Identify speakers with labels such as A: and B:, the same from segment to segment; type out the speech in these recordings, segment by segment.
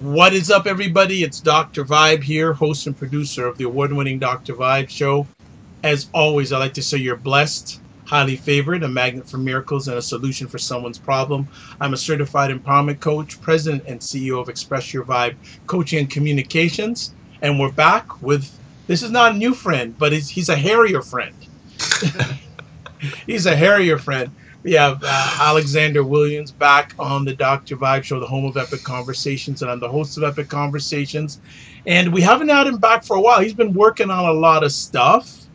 A: What is up, everybody? It's Dr. Vibe here, host and producer of the award-winning Dr. Vibe show. As always, I like to say you're blessed, highly favored, a magnet for miracles, and a solution for someone's problem. I'm a certified empowerment coach, president and CEO of Express Your Vibe Coaching and Communications. And we're back with, this is not a new friend, but he's a hairier friend. He's a hairier friend. We have Alexander Williams back on the Dr. Vibe show, the home of Epic Conversations, and I'm the host of Epic Conversations. And we haven't had him back for a while. He's been working on a lot of stuff.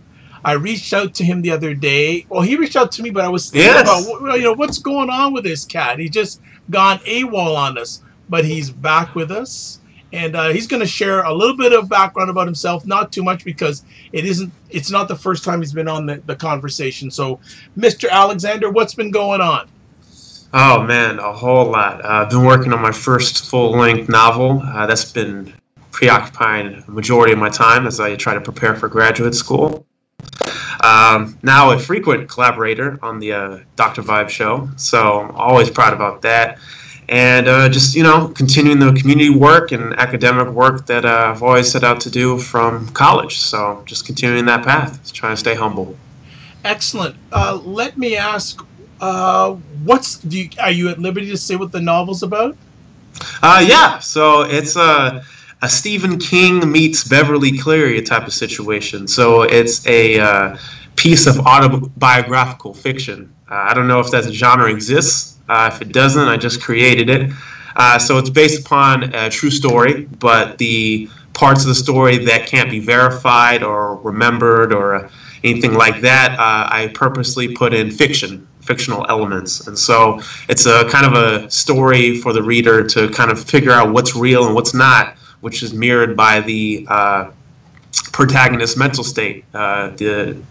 A: I reached out to him the other day. Well, he reached out to me, but I was thinking about, what's going on with this cat? He's just gone AWOL on us, but he's back with us. And he's going to share a little bit of background about himself, not too much because it's not the first time he's been on the conversation. So, Mr. Alexander, what's been going on?
B: Oh, man, a whole lot. I've been working on my first full-length novel. That's been preoccupying a majority of my time as I try to prepare for graduate school. Now a frequent collaborator on the Dr. Vibe show, so I'm always proud about that. And just, continuing the community work and academic work that I've always set out to do from college. So just continuing that path, trying to stay humble.
A: Excellent. Let me ask, are you at liberty to say what the novel's about?
B: Yeah, so it's a Stephen King meets Beverly Cleary type of situation. So it's a piece of autobiographical fiction. I don't know if that genre exists. If it doesn't, I just created it. So it's based upon a true story, but the parts of the story that can't be verified or remembered or anything like that, I purposely put in fictional elements. And so it's a kind of a story for the reader to kind of figure out what's real and what's not, which is mirrored by the protagonist's mental state. The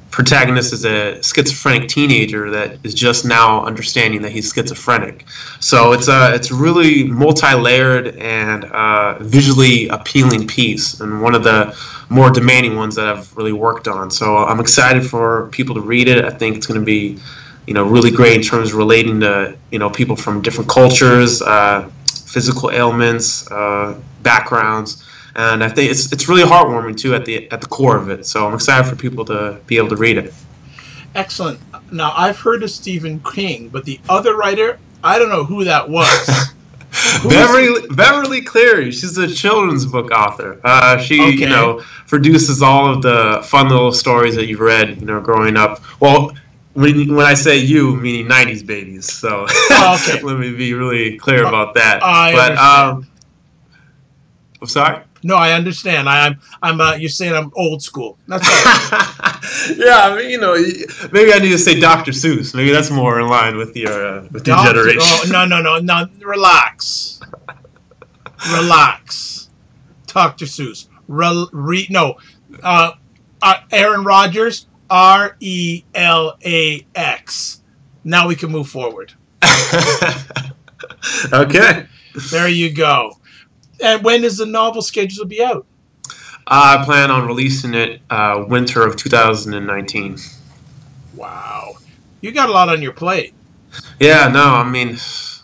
B: protagonist is a schizophrenic teenager that is just now understanding that he's schizophrenic. So it's really multi-layered and visually appealing piece, and one of the more demanding ones that I've really worked on. So I'm excited for people to read it. I think it's going to be, really great in terms of relating to, people from different cultures, physical ailments, backgrounds. And I think it's really heartwarming too at the core of it. So I'm excited for people to be able to read it.
A: Excellent. Now I've heard of Stephen King, but the other writer, I don't know who that was.
B: Beverly Cleary. She's a children's book author. She produces all of the fun little stories that you've read, growing up. Well, when I say you, meaning 90s babies. So let me be really clear about that. I'm sorry.
A: No, I understand. I'm. You're saying I'm old school. That's all.
B: Yeah, maybe I need to say Dr. Seuss. Maybe that's more in line with your generation.
A: Oh, no. Relax. Dr. Seuss. Aaron Rodgers. RELAX. Now we can move forward.
B: Okay.
A: There you go. And when is the novel scheduled to be out?
B: I plan on releasing it winter of 2019.
A: Wow. You got a lot on your plate.
B: Yeah, no, I mean,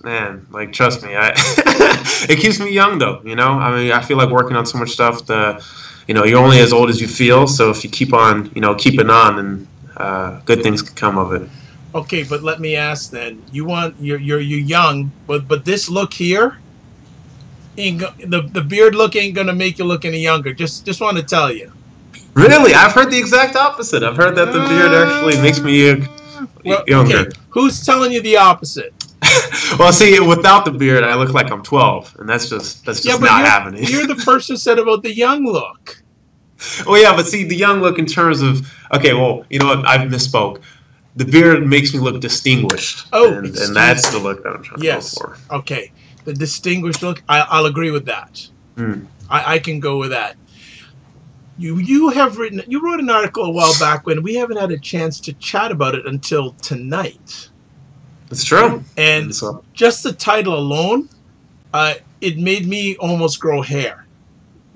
B: man, trust me. It keeps me young, though, I feel like working on so much stuff, you're only as old as you feel, so if you keep on, keeping on, then good things can come of it.
A: Okay, but let me ask then. You're young, but this look here, the beard look ain't gonna make you look any younger. Just want to tell you.
B: Really, I've heard the exact opposite. I've heard that the beard actually makes me younger.
A: Okay. Who's telling you the opposite?
B: Well, see, without the beard, I look like I'm 12, and that's just not happening.
A: You're the first who said about the young look.
B: Well, yeah, but see, the young look in terms of okay, well, you know what? I misspoke. The beard makes me look distinguished.
A: Oh,
B: and that's the look that I'm trying to go for.
A: Okay. The distinguished look, I'll agree with that. I can go with that. You wrote an article a while back when we haven't had a chance to chat about it until tonight.
B: It's true.
A: And just the title alone, it made me almost grow hair.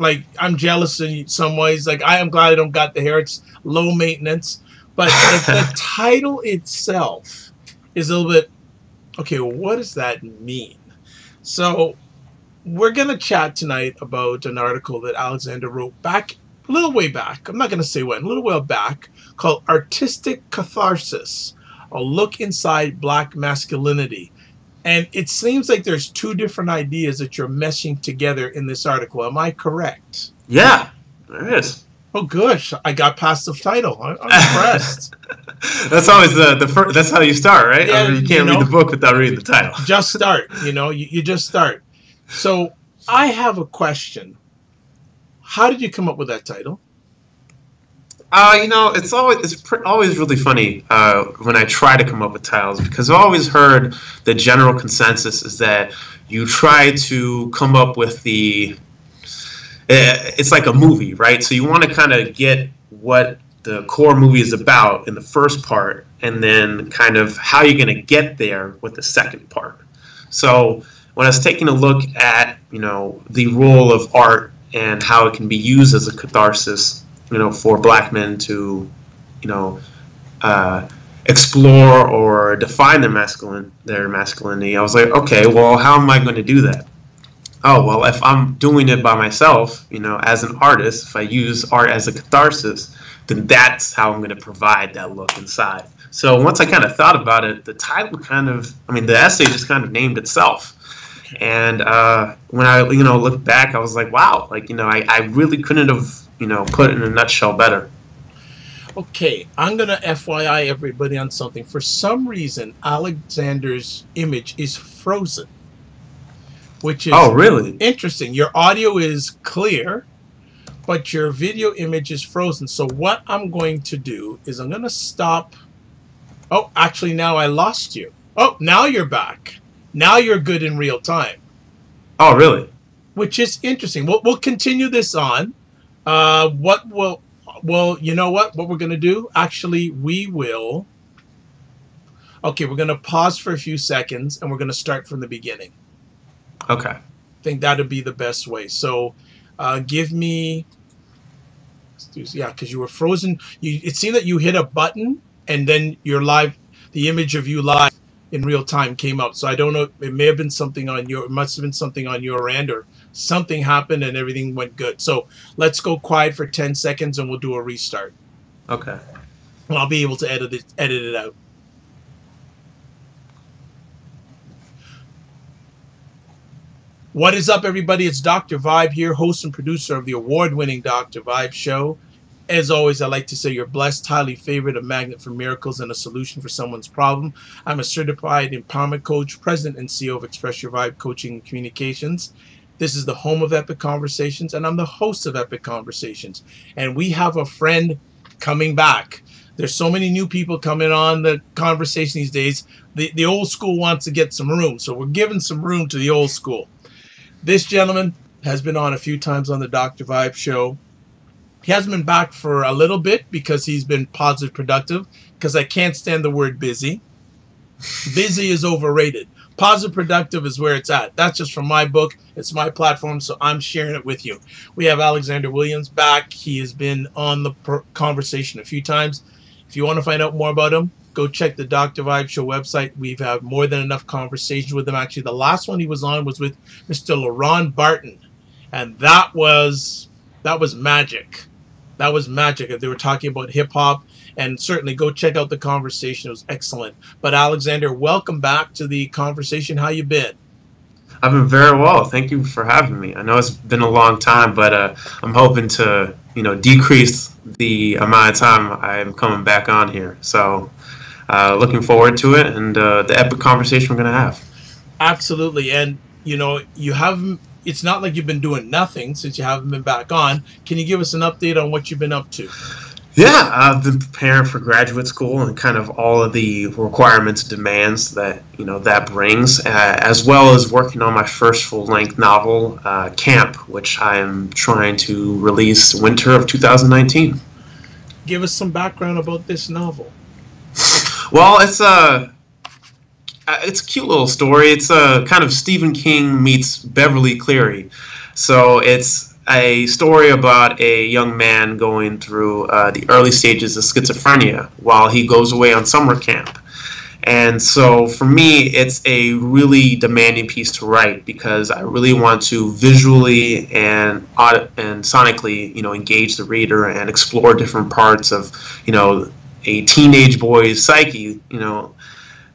A: I'm jealous in some ways. I am glad I don't got the hair. It's low maintenance. But the title itself is a little bit, okay, well, what does that mean? So we're going to chat tonight about an article that Alexander wrote back a little way back. I'm not going to say when, a little while back, called Artistic Catharsis, a look inside Black masculinity. And it seems like there's two different ideas that you're meshing together in this article. Am I correct?
B: Yeah, there is.
A: Oh, gosh, I got past the title. I'm impressed.
B: That's always the first. That's how you start, right?
A: Yeah,
B: I mean, you can't read the book without reading the title.
A: Just start. You just start. So I have a question. How did you come up with that title?
B: It's always really funny when I try to come up with titles, because I've always heard the general consensus is that you try to come up with it's like a movie, right? So you want to kind of get what the core movie is about in the first part, and then kind of how you're going to get there with the second part. So when I was taking a look at, the role of art and how it can be used as a catharsis, for Black men to, explore or define their masculinity, I was like, okay, well, how am I going to do that? Oh, well, if I'm doing it by myself, as an artist, if I use art as a catharsis, then that's how I'm going to provide that look inside. So once I kind of thought about it, the title the essay just kind of named itself. And when I, looked back, I was like, wow, I really couldn't have, put it in a nutshell better.
A: Okay, I'm going to FYI everybody on something. For some reason, Alexander's image is frozen, which is
B: really
A: interesting. Your audio is clear, but your video image is frozen. So what I'm going to do is I'm going to stop. Oh, actually, now I lost you. Oh, now you're back. Now you're good in real time.
B: Oh, really?
A: Which is interesting. We'll continue this on. Well, you know what we're going to do? Actually, we're going to pause for a few seconds, and we're going to start from the beginning.
B: Okay.
A: I think that would be the best way. So give me... Yeah, because you were frozen. It seemed that you hit a button, and then the image of you live in real time came up. So I don't know. It may have been something it must have been something on your end, or something happened and everything went good. So let's go quiet for 10 seconds and we'll do a restart.
B: Okay.
A: And I'll be able to edit it out. What is up, everybody? It's Dr. Vibe here, host and producer of the award-winning Dr. Vibe show. As always, I like to say you're blessed, highly favored, a magnet for miracles, and a solution for someone's problem. I'm a certified empowerment coach, president and CEO of Express Your Vibe Coaching and Communications. This is the home of Epic Conversations, and I'm the host of Epic Conversations. And we have a friend coming back. There's so many new people coming on the conversation these days. The old school wants to get some room, so we're giving some room to the old school. This gentleman has been on a few times on the Dr. Vibe show. He hasn't been back for a little bit because he's been positive productive, because I can't stand the word busy. Busy is overrated. Positive productive is where it's at. That's just from my book. It's my platform, so I'm sharing it with you. We have Alexander Williams back. He has been on the conversation a few times. If you want to find out more about him, go check the Dr. Vibe Show website. We've had more than enough conversations with him. Actually, the last one he was on was with Mr. Laurent Barton, and that was magic. That was magic. They were talking about hip-hop, and certainly go check out the conversation. It was excellent. But Alexander, welcome back to the conversation. How you been?
B: I've been very well. Thank you for having me. I know it's been a long time, but I'm hoping to, decrease the amount of time I'm coming back on here. So looking forward to it and the epic conversation we're going to have.
A: Absolutely. And, you haven't, it's not like you've been doing nothing since you haven't been back on. Can you give us an update on what you've been up to?
B: Yeah, I've been preparing for graduate school and kind of all of the requirements, demands that that brings, as well as working on my first full-length novel, Camp, which I am trying to release winter of 2019.
A: Give us some background about this novel.
B: Well, it's a cute little story. It's a kind of Stephen King meets Beverly Cleary. So it's a story about a young man going through the early stages of schizophrenia while he goes away on summer camp. And so for me, it's a really demanding piece to write because I really want to visually and sonically, engage the reader and explore different parts of, a teenage boy's psyche.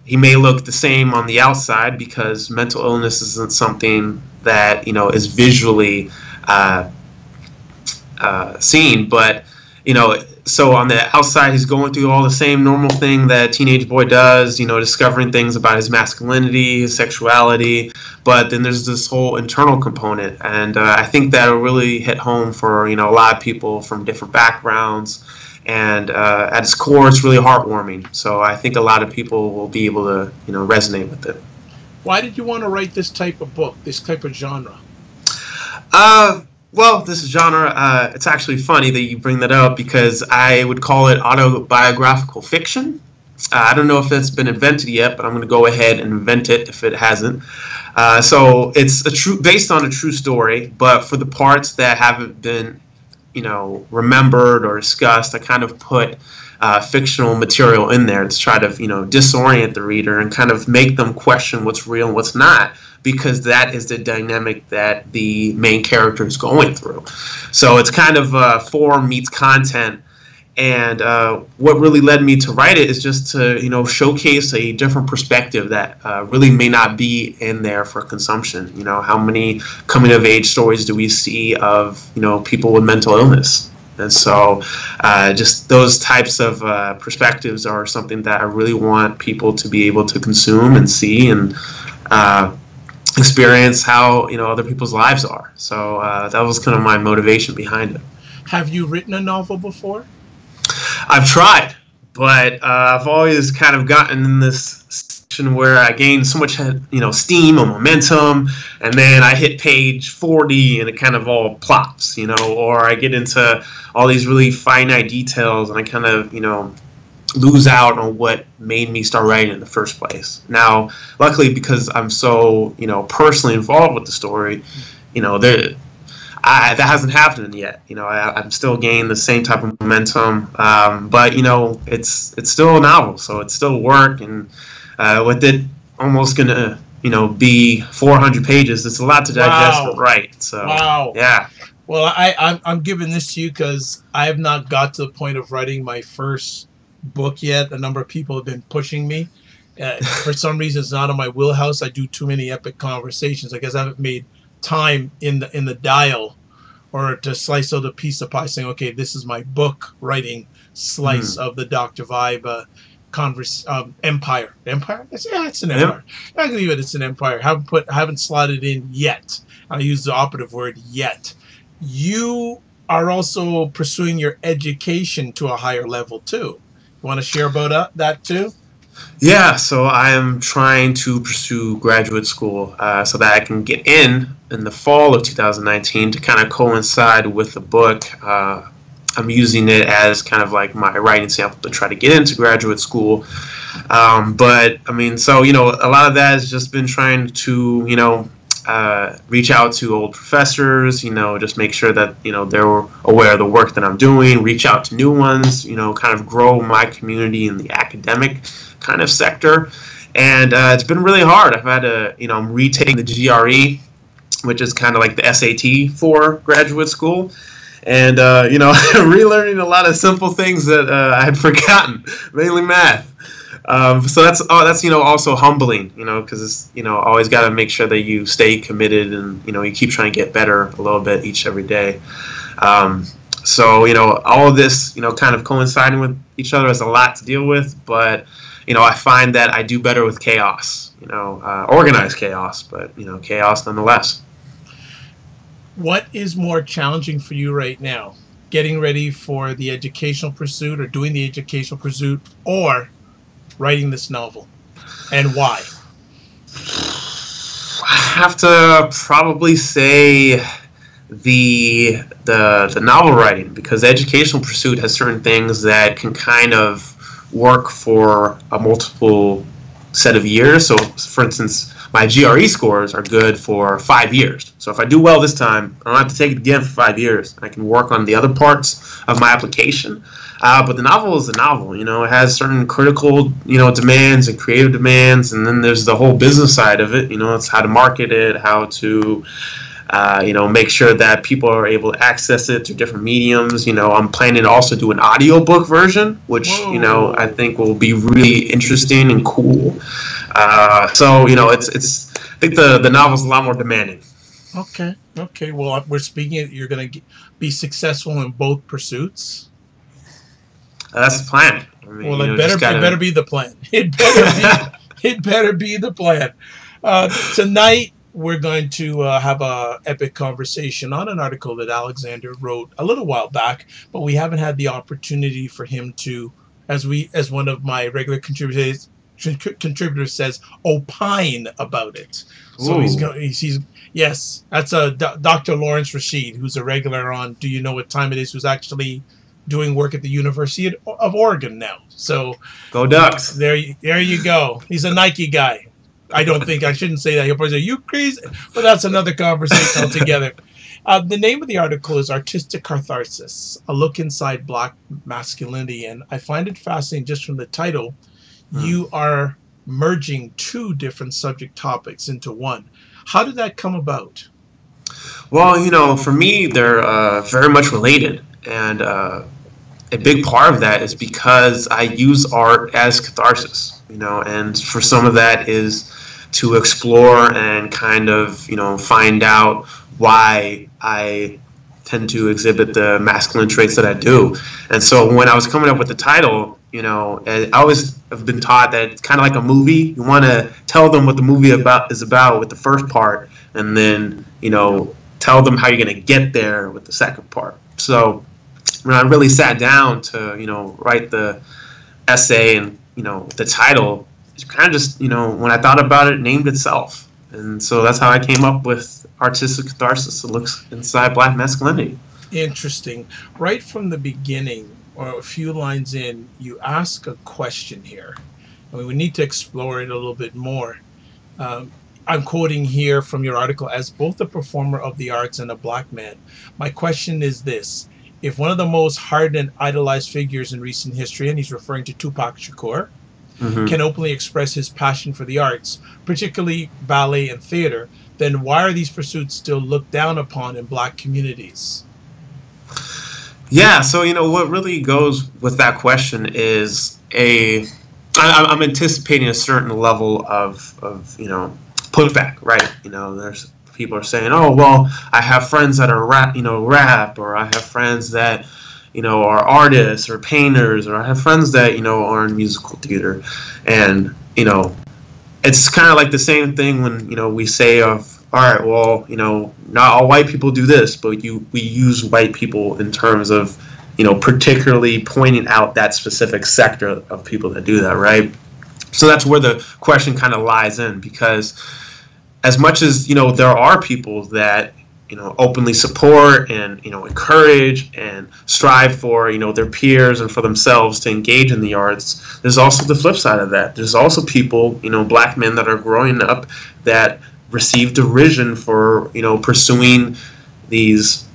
B: He may look the same on the outside because mental illness isn't something that, is visually seen, but so on the outside he's going through all the same normal thing that a teenage boy does, discovering things about his masculinity, his sexuality, but then there's this whole internal component, and I think that'll really hit home for a lot of people from different backgrounds, and at its core it's really heartwarming, so I think a lot of people will be able to resonate with it.
A: Why did you want to write this type of book, this type of genre?
B: Well, this genre, it's actually funny that you bring that up because I would call it autobiographical fiction. I don't know if it's been invented yet, but I'm going to go ahead and invent it if it hasn't. So it's based on a true story, but for the parts that haven't been, remembered or discussed, I kind of put fictional material in there to try to, disorient the reader and kind of make them question what's real and what's not, because that is the dynamic that the main character is going through. So it's kind of form meets content, and what really led me to write it is just to showcase a different perspective that really may not be in there for consumption. How many coming of age stories do we see of people with mental illness? And so just those types of perspectives are something that I really want people to be able to consume and see and experience how other people's lives are. So that was kind of my motivation behind it.
A: Have you written a novel before?
B: I've tried, but I've always kind of gotten in this section where I gain so much steam and momentum, and then I hit page 40 and it kind of all plops, or I get into all these really finite details and I kind of lose out on what made me start writing in the first place. Now, luckily, because I'm so personally involved with the story, that hasn't happened yet. I'm still gaining the same type of momentum, but it's still a novel, so it's still work, and with it almost gonna be 400 pages. It's a lot to digest and write. So
A: wow.
B: Yeah.
A: Well, I'm giving this to you because I have not got to the point of writing my first book yet. A number of people have been pushing me. For some reason, it's not in my wheelhouse. I do too many epic conversations. I guess I haven't made time in the dial or to slice out a piece of pie saying, okay, this is my book writing slice of the Dr. Vibe empire. Empire? It's an empire. I believe it's an empire. Haven't slotted in yet. I use the operative word yet. You are also pursuing your education to a higher level too. You want to share about that too?
B: Yeah, so I am trying to pursue graduate school so that I can get in the fall of 2019 to kind of coincide with the book. I'm using it as kind of like my writing sample to try to get into graduate school. But I mean, so, a lot of that has just been trying to, reach out to old professors, just make sure that, they're aware of the work that I'm doing, reach out to new ones, kind of grow my community in the academic kind of sector. And it's been really hard. I've had to, I'm retaking the GRE, which is kind of like the SAT for graduate school. And, relearning a lot of simple things that I had forgotten, mainly math. So that's also humbling, because it's, always got to make sure that you stay committed and, you keep trying to get better a little bit every day. So, all of this, kind of coinciding with each other is a lot to deal with, but, I find that I do better with chaos, organized chaos, but, chaos nonetheless.
A: What is more challenging for you right now? Getting ready for the educational pursuit or doing the educational pursuit or writing this novel? And why?
B: I have to probably say the novel writing, because the educational pursuit has certain things that can kind of work for a multiple set of years. So, for instance, my GRE scores are good for 5 years. So if I do well this time, I don't have to take it again for 5 years. I can work on the other parts of my application. But the novel is a novel. It has certain critical, demands and creative demands, and then there's the whole business side of it. It's how to market it, how to make sure that people are able to access it through different mediums. I'm planning to also do an audiobook version, which,
A: Whoa.
B: I think will be really interesting and cool. I think the novel's a lot more demanding.
A: Okay. Okay. Well, we're speaking. You're going to be successful in both pursuits.
B: That's the plan. I mean,
A: Well, it
B: just
A: better it
B: gotta.
A: better be the plan. It better be the plan. Tonight we're going to have a epic conversation on an article that Alexander wrote a little while back, but we haven't had the opportunity for him to, as one of my regular contributors says, opine about it. So he's
B: Ooh.
A: going. He's yes, that's Dr. Lawrence Rashid, who's a regular on Do You Know What Time It Is, who's actually doing work at the University of Oregon now. So
B: Go Ducks.
A: there you go. He's a Nike guy. I shouldn't say that. He'll probably say, you crazy? But that's another conversation altogether. The name of the article is Artistic Catharsis, A Look Inside Black Masculinity. And I find it fascinating just from the title. You are merging two different subject topics into one. How did that come about?
B: Well, for me, they're very much related. And a big part of that is because I use art as catharsis, and for some of that is to explore and kind of, find out why I tend to exhibit the masculine traits that I do. And so when I was coming up with the title, I always have been taught that it's kind of like a movie. You want to tell them what the movie is about with the first part, and then, tell them how you're going to get there with the second part. So when I really sat down to, write the essay and, the title, it's kind of just, when I thought about it, it named itself. And so that's how I came up with Artistic Catharsis, It Looks Inside Black Masculinity.
A: Interesting. Right from the beginning, or a few lines in, you ask a question here. I mean, we need to explore it a little bit more. I'm quoting here from your article, as both a performer of the arts and a black man. My question is this. If one of the most hardened and idolized figures in recent history, and he's referring to Tupac Shakur, can openly express his passion for the arts, particularly ballet and theater, then why are these pursuits still looked down upon in black communities?
B: Yeah, so what really goes with that question is I'm anticipating a certain level of pushback, right? There's people are saying, oh well, I have friends that are rap, or I have friends that are artists or painters, or I have friends that are in musical theater, and it's kind of like the same thing when we say of, all right, well, not all white people do this, but we use white people in terms of, particularly pointing out that specific sector of people that do that, right? So that's where the question kind of lies in, because as much as, there are people that, openly support and, encourage and strive for, their peers and for themselves to engage in the arts, there's also the flip side of that. There's also people, black men that are growing up that receive derision for pursuing these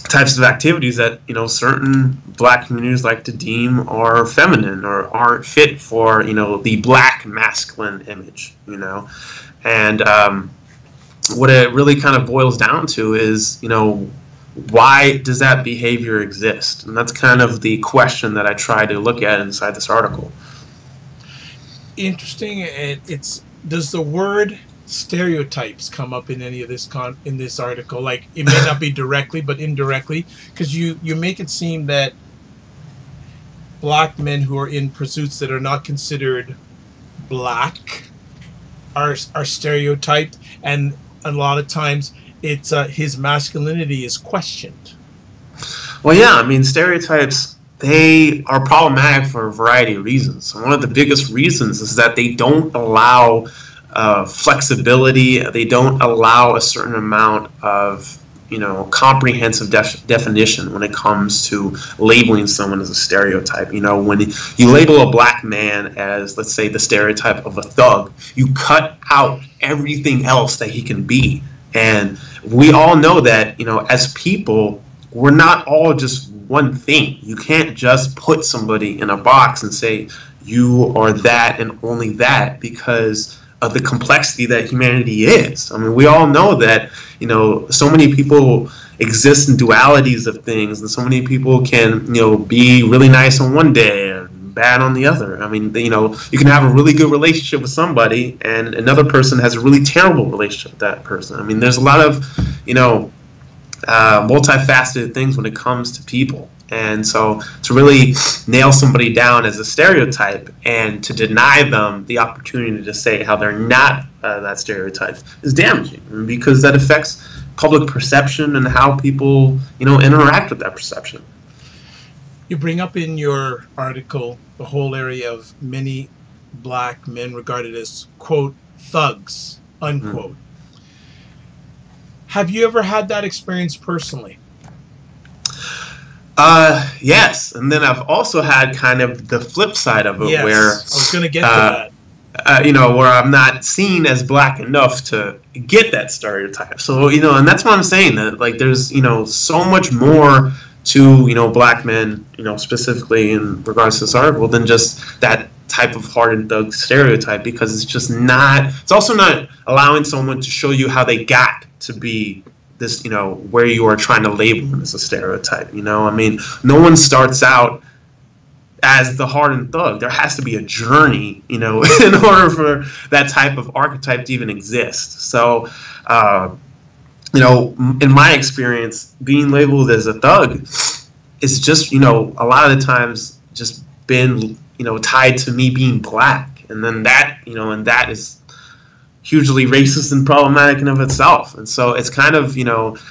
B: types of activities that certain black communities like to deem are feminine or aren't fit for the black masculine image. And what it really kind of boils down to is why does that behavior exist? And that's kind of the question that I try to look at inside this article.
A: Interesting. It's does the word stereotypes come up in any of this in this article? Like, it may not be directly, but indirectly, because you make it seem that black men who are in pursuits that are not considered black are stereotyped, and a lot of times it's his masculinity is questioned.
B: Well, yeah, I mean, stereotypes, they are problematic for a variety of reasons. One of the biggest reasons is that they don't allow flexibility. They don't allow a certain amount of comprehensive definition when it comes to labeling someone as a stereotype. When you label a black man as, let's say, the stereotype of a thug, you cut out everything else that he can be. And we all know that, as people, we're not all just one thing. You can't just put somebody in a box and say you are that and only that, because of the complexity that humanity is. I mean, we all know that, so many people exist in dualities of things, and so many people can, be really nice on one day and bad on the other. I mean, you can have a really good relationship with somebody, and another person has a really terrible relationship with that person. I mean, there's a lot of, multifaceted things when it comes to people. And so to really nail somebody down as a stereotype and to deny them the opportunity to say how they're not that stereotype is damaging, because that affects public perception and how people, interact with that perception.
A: You bring up in your article the whole area of many black men regarded as, quote, thugs, unquote. Mm-hmm. Have you ever had that experience personally?
B: Yes, and then I've also had kind of the flip side of it,
A: yes,
B: where
A: I was going to get to that.
B: Where I'm not seen as black enough to get that stereotype. So, and that's what I'm saying, that like there's, so much more to, black men, specifically in regards to this article than just that type of hardened thug stereotype, because it's also not allowing someone to show you how they got to be this, where you are trying to label them as a stereotype. I mean, no one starts out as the hardened thug. There has to be a journey, in order for that type of archetype to even exist. So, in my experience, being labeled as a thug is just, a lot of the times just been, tied to me being black. And then that, and that is hugely racist and problematic in of itself. And so it's kind of,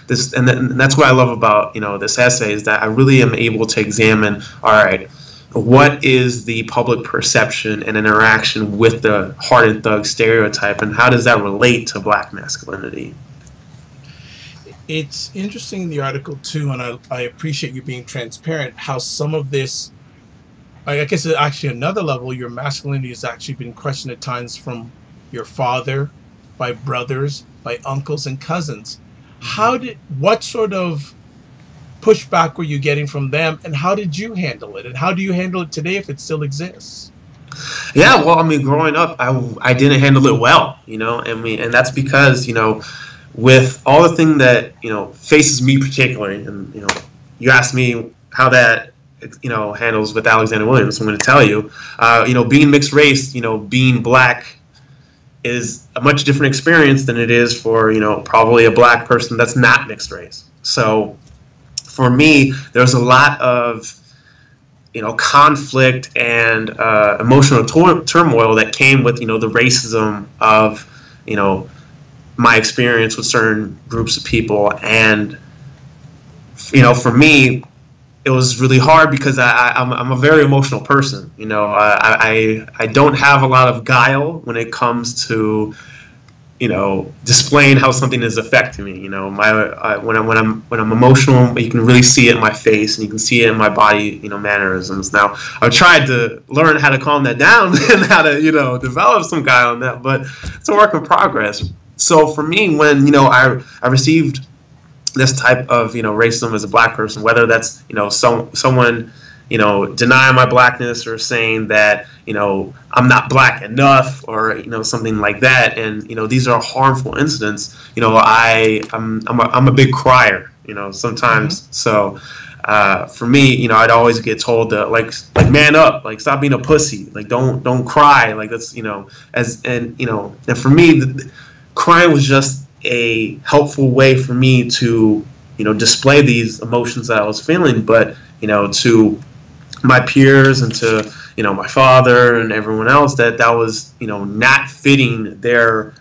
B: this, and that's what I love about, this essay, is that I really am able to examine, all right, what is the public perception and interaction with the hardened thug stereotype, and how does that relate to black masculinity?
A: It's interesting in the article too, and I appreciate you being transparent, how some of this, I guess it's actually another level, your masculinity has actually been questioned at times from your father, by brothers, by uncles and cousins. What sort of pushback were you getting from them, and how did you handle it, and how do you handle it today if it still exists?
B: Yeah, well, I mean, growing up, I didn't handle it well, and that's because, with all the thing that, faces me particularly, and, you asked me how that, handles with Alexander Williams, I'm going to tell you, being mixed race, being black is a much different experience than it is for, probably a black person that's not mixed race. So for me, there's a lot of, conflict and emotional turmoil that came with, the racism of, my experience with certain groups of people. And, for me, it was really hard because I'm a very emotional person. I don't have a lot of guile when it comes to, displaying how something is affecting me. When I'm emotional, you can really see it in my face, and you can see it in my body, mannerisms. Now, I've tried to learn how to calm that down and how to, develop some guile on that, but it's a work in progress. So for me, when, I received this type of, racism as a black person, whether that's, someone, denying my blackness, or saying that, I'm not black enough, or, something like that. And, these are harmful incidents. I'm a big crier, sometimes. Mm-hmm. So, for me, I'd always get told to like man up, like stop being a pussy, like don't cry, like that's, and for me, crying was just a helpful way for me to, display these emotions that I was feeling, but, to my peers and to, my father and everyone else, that was, not fitting their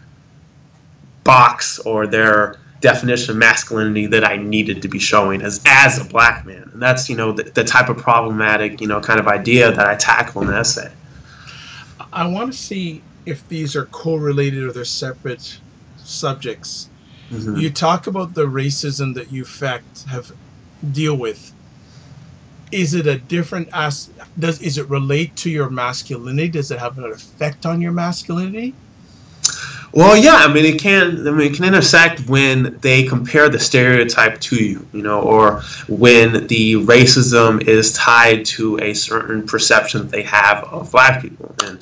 B: box or their definition of masculinity that I needed to be showing as a black man. And that's, the type of problematic, kind of idea that I tackle in the essay.
A: I want to see if these are correlated or they're separate subjects. You talk about the racism that you have deal with. Is it a different is it relate to your masculinity? Does it have an effect on your masculinity?
B: Well, yeah, I mean, it can. I mean, it can intersect when they compare the stereotype to you, or when the racism is tied to a certain perception that they have of black people, and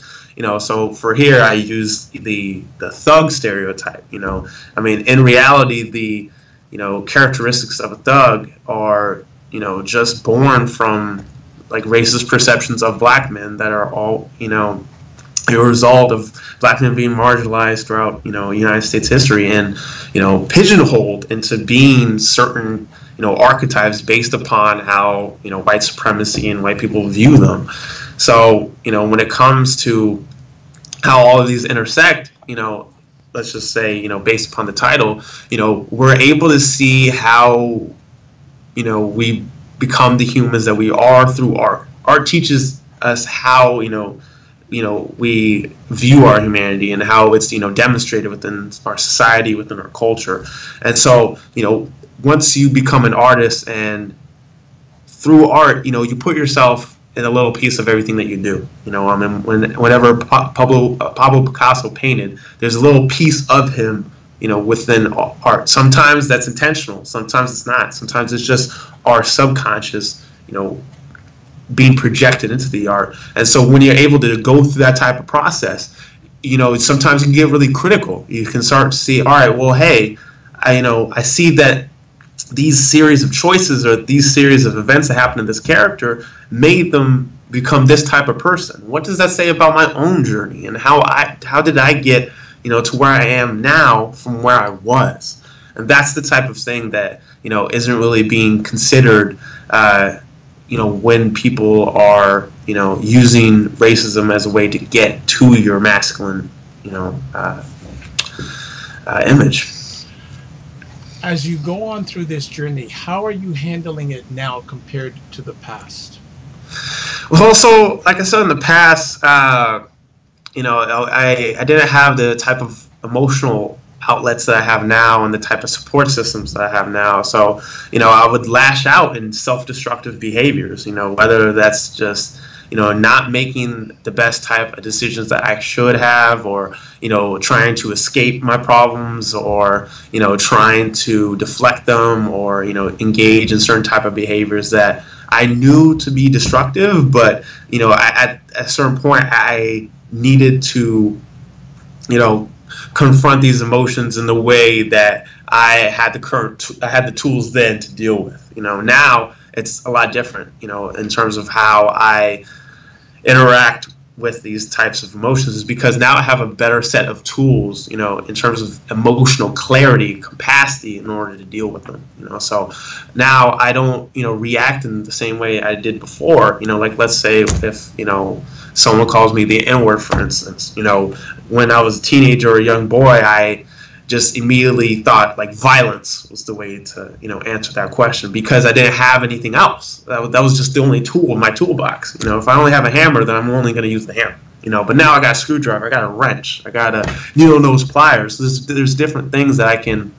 B: so for here, I use the thug stereotype. I mean, in reality, the characteristics of a thug are just born from like racist perceptions of black men that are all a result of black men being marginalized throughout United States history and pigeonholed into being certain archetypes based upon how white supremacy and white people view them. So when it comes to how all of these intersect, let's just say based upon the title, we're able to see how we become the humans that we are through art. Art teaches us how we view our humanity and how it's demonstrated within our society, within our culture. And so once you become an artist and through art you put yourself in a little piece of everything that you do. I mean, whenever Pablo Picasso painted, there's a little piece of him within art. Sometimes that's intentional, sometimes it's not, sometimes it's just our subconscious being projected into the art. And so when you're able to go through that type of process, sometimes you can get really critical. You can start to see, all right, well, hey, I see that these series of choices or these series of events that happened to this character made them become this type of person. What does that say about my own journey and how did I get to where I am now from where I was? And that's the type of thing that isn't really being considered when people are using racism as a way to get to your masculine image.
A: As you go on through this journey, how are you handling it now compared to the past?
B: Well, so like I said in the past, I didn't have the type of emotional outlets that I have now and the type of support systems that I have now. So, I would lash out in self-destructive behaviors, whether that's just, not making the best type of decisions that I should have, or, trying to escape my problems, or, trying to deflect them, or, engage in certain type of behaviors that I knew to be destructive, but, at a certain point I needed to, confront these emotions in the way that I had the tools then to deal with. Now it's a lot different, in terms of how I interact with these types of emotions, is because now I have a better set of tools, in terms of emotional clarity, capacity in order to deal with them, So now I don't, react in the same way I did before, like let's say if, someone calls me the N-word, for instance, when I was a teenager or a young boy, I just immediately thought like violence was the way to, answer that question, because I didn't have anything else. That was just the only tool in my toolbox. If I only have a hammer, then I'm only going to use the hammer. But now I got a screwdriver, I got a wrench, I got a needle nose pliers. There's different things that I can,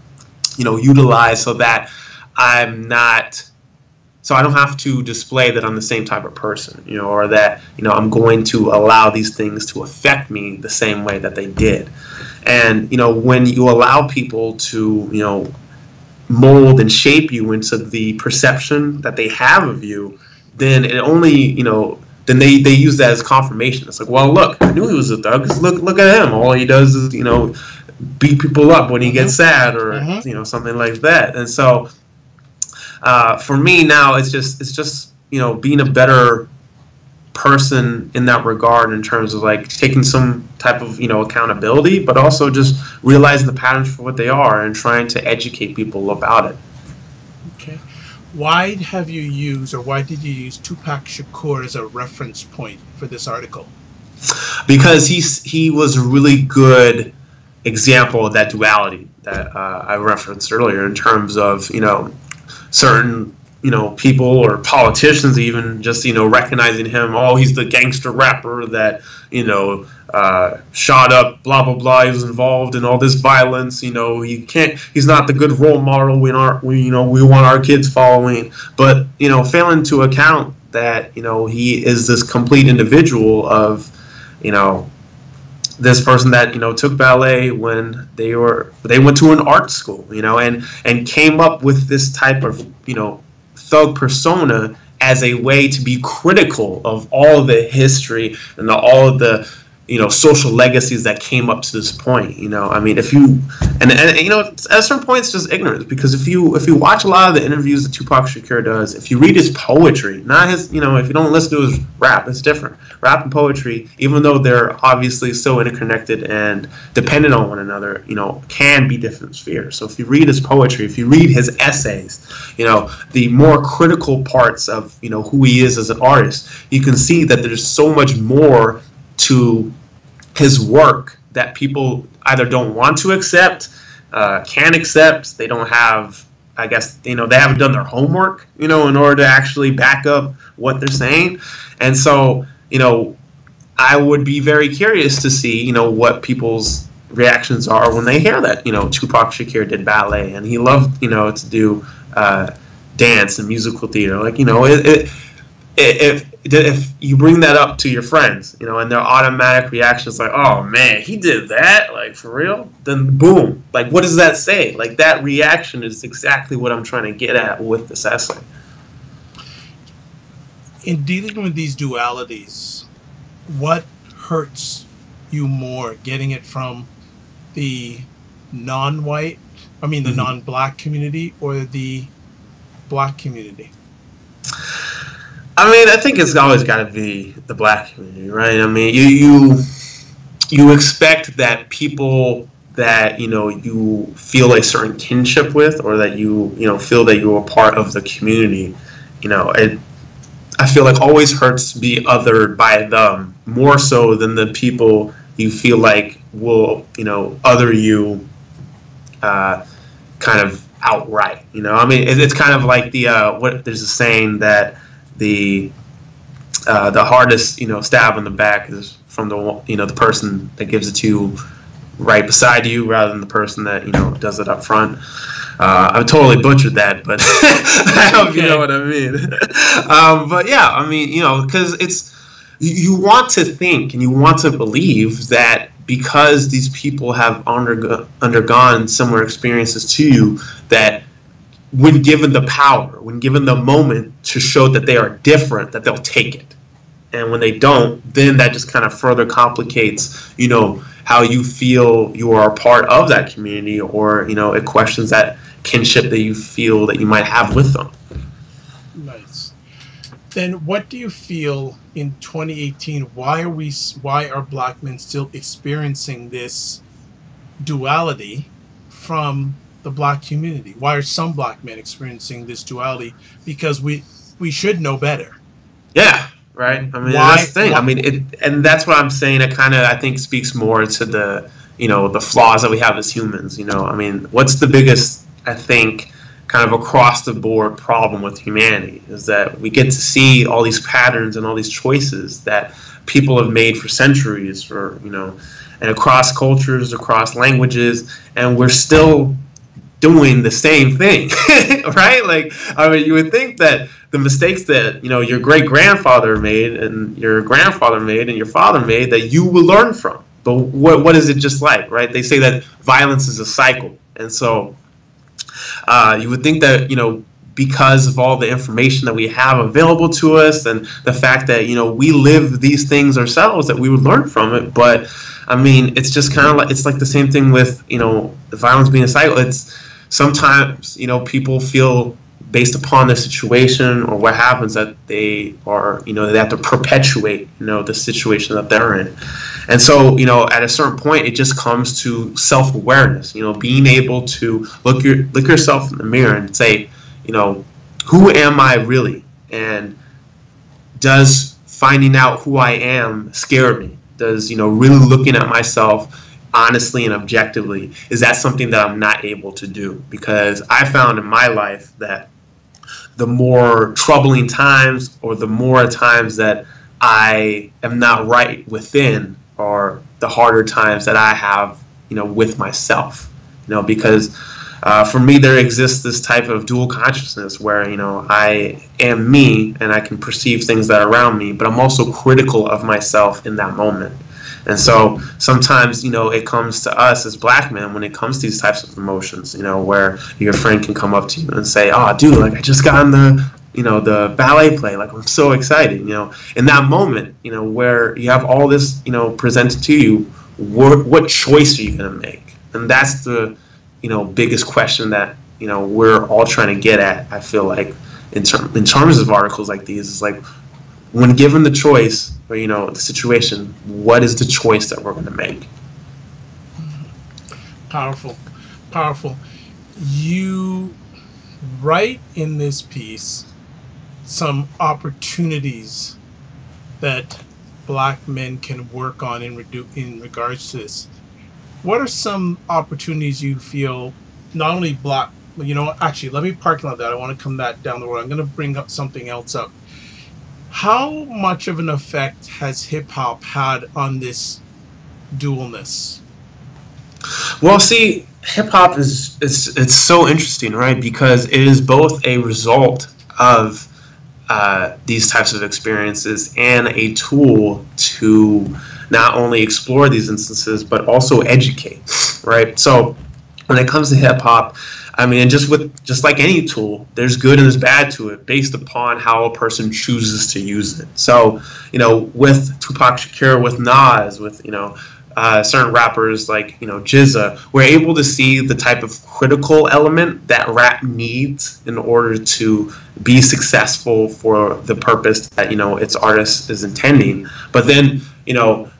B: utilize so that so I don't have to display that I'm the same type of person, or that, I'm going to allow these things to affect me the same way that they did. And, when you allow people to, mold and shape you into the perception that they have of you, then it only, then they use that as confirmation. It's like, well, look, I knew he was a thug. Look at him. All he does is, beat people up when he gets sad, or, something like that. And so, for me now, it's just being a better person in that regard, in terms of like taking some type of accountability, but also just realizing the patterns for what they are and trying to educate people about it.
A: Okay. Why did you use Tupac Shakur as a reference point for this article?
B: Because he was a really good example of that duality that I referenced earlier, in terms of certain people or politicians even just, recognizing him. Oh, he's the gangster rapper that, shot up, blah, blah, blah. He was involved in all this violence. He's not the good role model we want our kids following. But, failing to account that, he is this complete individual of, this person that took ballet when they went to an art school, and came up with this type of thug persona as a way to be critical of all of the history and all of the social legacies that came up to this point. If you and at a certain point it's just ignorance, because if you watch a lot of the interviews that Tupac Shakur does, if you read his poetry, not his, if you don't listen to his rap, it's different. Rap and poetry, even though they're obviously so interconnected and dependent on one another, can be different spheres. So if you read his poetry, if you read his essays, the more critical parts of who he is as an artist, you can see that there's so much more to his work that people either don't want to accept, can't accept. They don't have, I guess, they haven't done their homework, in order to actually back up what they're saying. And so, I would be very curious to see, what people's reactions are when they hear that, Tupac Shakur did ballet and he loved, to do dance and musical theater. Like, if you bring that up to your friends, and their automatic reaction is like, oh man, he did that, like, for real, then boom, like, what does that say? Like, that reaction is exactly what I'm trying to get at with this essay.
A: In dealing with these dualities, what hurts you more, getting it from the non-white, the non-black community, or the black community?
B: I think it's always got to be the black community, right? You expect that people that you feel a certain kinship with, or that you feel that you're a part of the community, I feel like always hurts to be othered by them more so than the people you feel like will other you kind of outright. It's kind of like there's a saying that the hardest stab in the back is from the person that gives it to you right beside you, rather than the person that does it up front. I totally butchered that, but I hope you know what I mean. But yeah, because it's, you want to think and you want to believe that because these people have undergone similar experiences to you, that when given the power, when given the moment to show that they are different, that they'll take it. And when they don't, then that just kind of further complicates, how you feel you are a part of that community, or, it questions that kinship that you feel that you might have with them.
A: Nice. Then what do you feel in 2018, why are black men still experiencing this duality from the black community? Why are some black men experiencing this duality? Because we should know better.
B: Yeah, right. That's the thing. And that's what I'm saying. It kind of, I think, speaks more to the, the flaws that we have as humans. What's the biggest, I think, kind of across the board problem with humanity is that we get to see all these patterns and all these choices that people have made for centuries, and across cultures, across languages, and we're still doing the same thing, right? Like, you would think that the mistakes that, your great-grandfather made and your grandfather made and your father made, that you will learn from. But what is it just like, right? They say that violence is a cycle. And so you would think that, because of all the information that we have available to us and the fact that, we live these things ourselves, that we would learn from it. But, it's just kind of like, it's like the same thing with, the violence being a cycle. It's sometimes, people feel based upon their situation or what happens that they are, they have to perpetuate, the situation that they're in. And so, at a certain point, it just comes to self-awareness, being able to look yourself in the mirror and say, who am I really? And does finding out who I am scare me? Does, really looking at myself honestly and objectively, is that something that I'm not able to do? Because I found in my life that the more troubling times, or the more times that I am not right within, or the harder times that I have, with myself, because for me, there exists this type of dual consciousness where, I am me and I can perceive things that are around me, but I'm also critical of myself in that moment. And so sometimes, it comes to us as black men when it comes to these types of emotions, where your friend can come up to you and say, oh, dude, like I just got in the ballet play, like I'm so excited, in that moment, where you have all this, presented to you, what choice are you going to make? And that's the, biggest question that, we're all trying to get at, I feel like, in terms of articles like these, is like, when given the choice, or, the situation, what is the choice that we're going to make?
A: Powerful. Powerful. You write in this piece some opportunities that black men can work on in regards to this. What are some opportunities you feel not only black, but actually, let me park on that. I want to come back down the road. I'm going to bring up something else up. How much of an effect has hip hop had on this dualness?
B: Well, see, hip hop is it's so interesting, right? Because it is both a result of these types of experiences and a tool to not only explore these instances but also educate, right? So when it comes to hip hop, I mean, just like any tool, there's good and there's bad to it based upon how a person chooses to use it. So, with Tupac Shakur, with Nas, with certain rappers like Jizza, we're able to see the type of critical element that rap needs in order to be successful for the purpose that its artist is intending. But then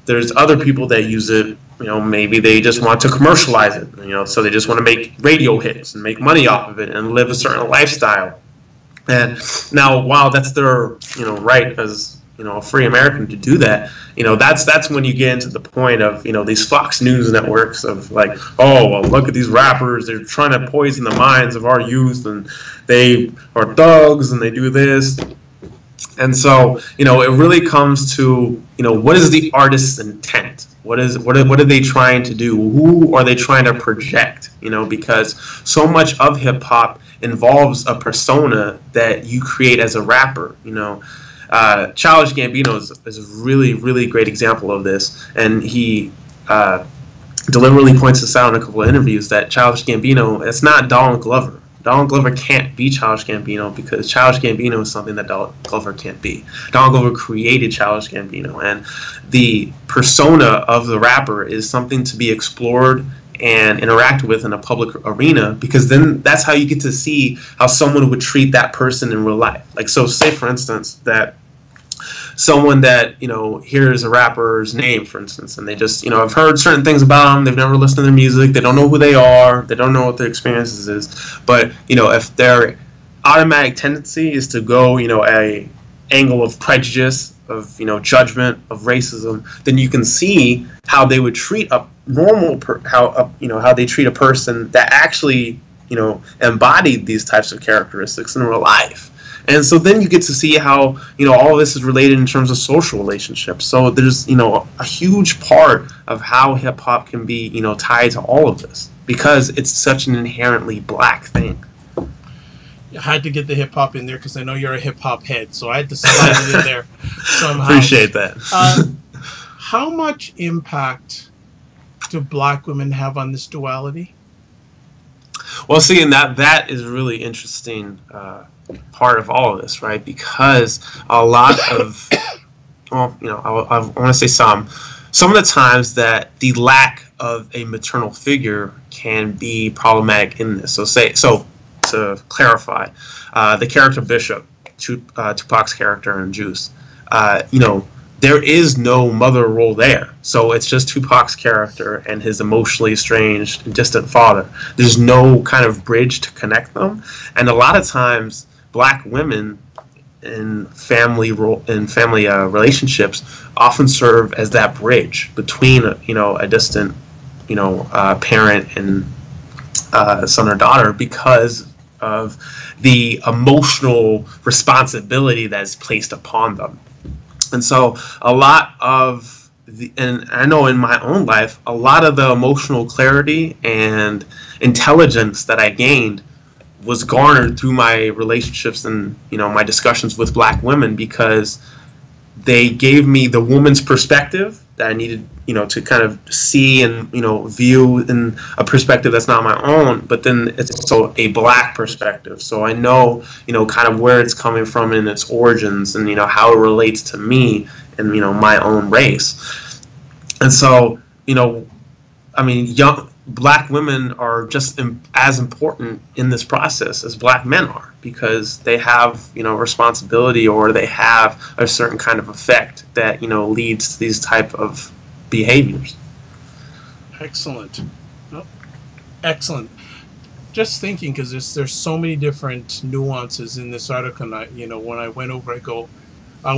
B: there's other people that use it. Maybe they just want to commercialize it. So they just want to make radio hits and make money off of it and live a certain lifestyle. And now, while that's their right as a free American to do that, that's when you get into the point of these Fox News networks of like, oh well, look at these rappers, they're trying to poison the minds of our youth, and they are thugs and they do this. And so it really comes to what is the artist's intent? What are they trying to do? Who are they trying to project? Because so much of hip hop involves a persona that you create as a rapper. Childish Gambino is a really, really great example of this, and he deliberately points this out in a couple of interviews that Childish Gambino, it's not Donald Glover. Donald Glover can't be Childish Gambino because Childish Gambino is something that Donald Glover can't be. Donald Glover created Childish Gambino, and the persona of the rapper is something to be explored and interact with in a public arena, because then that's how you get to see how someone would treat that person in real life. Like, so say for instance that someone that hears a rapper's name, for instance, and they just have heard certain things about them, they've never listened to their music, they don't know who they are, they don't know what their experiences is, but if their automatic tendency is to go a angle of prejudice, of judgment, of racism, then you can see how they would treat a normal how they treat a person that actually embodied these types of characteristics in real life. And so then you get to see how all of this is related in terms of social relationships. So there's a huge part of how hip hop can be tied to all of this, because it's such an inherently black thing.
A: I had to get the hip hop in there because I know you're a hip hop head, so I had to slide it in there somehow.
B: Appreciate that.
A: How much impact do black women have on this duality?
B: Well, see, and that is really interesting part of all of this, right? Because a lot of, well, I want to say some of the times that the lack of a maternal figure can be problematic in this. So to clarify, the character Bishop, Tupac's character in Juice, there is no mother role there. So it's just Tupac's character and his emotionally estranged and distant father. There's no kind of bridge to connect them. And a lot of times, black women in family relationships often serve as that bridge between a distant parent and son or daughter, because of the emotional responsibility that is placed upon them. And so a lot of and I know in my own life, a lot of the emotional clarity and intelligence that I gained was garnered through my relationships and, my discussions with Black women, because they gave me the woman's perspective that I needed, to kind of see and, view in a perspective that's not my own, but then it's also a Black perspective. So I know, kind of where it's coming from in its origins and, how it relates to me and, my own race. And so, young Black women are just as important in this process as Black men are, because they have, responsibility, or they have a certain kind of effect that, leads to these type of behaviors.
A: Excellent. Oh, excellent. Just thinking, because there's so many different nuances in this article. And when I went over, I go,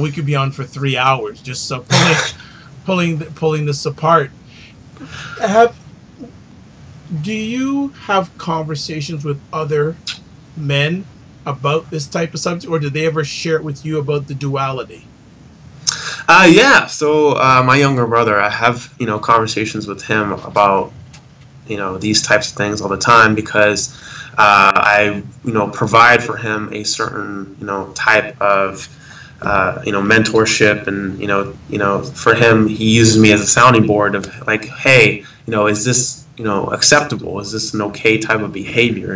A: we could be on for 3 hours just pulling this apart. Do you have conversations with other men about this type of subject, or do they ever share it with you about the duality?
B: Yeah. So my younger brother, I have conversations with him about these types of things all the time, because I provide for him a certain type of mentorship, and for him, he uses me as a sounding board of like, hey, is this acceptable? Is this an okay type of behavior?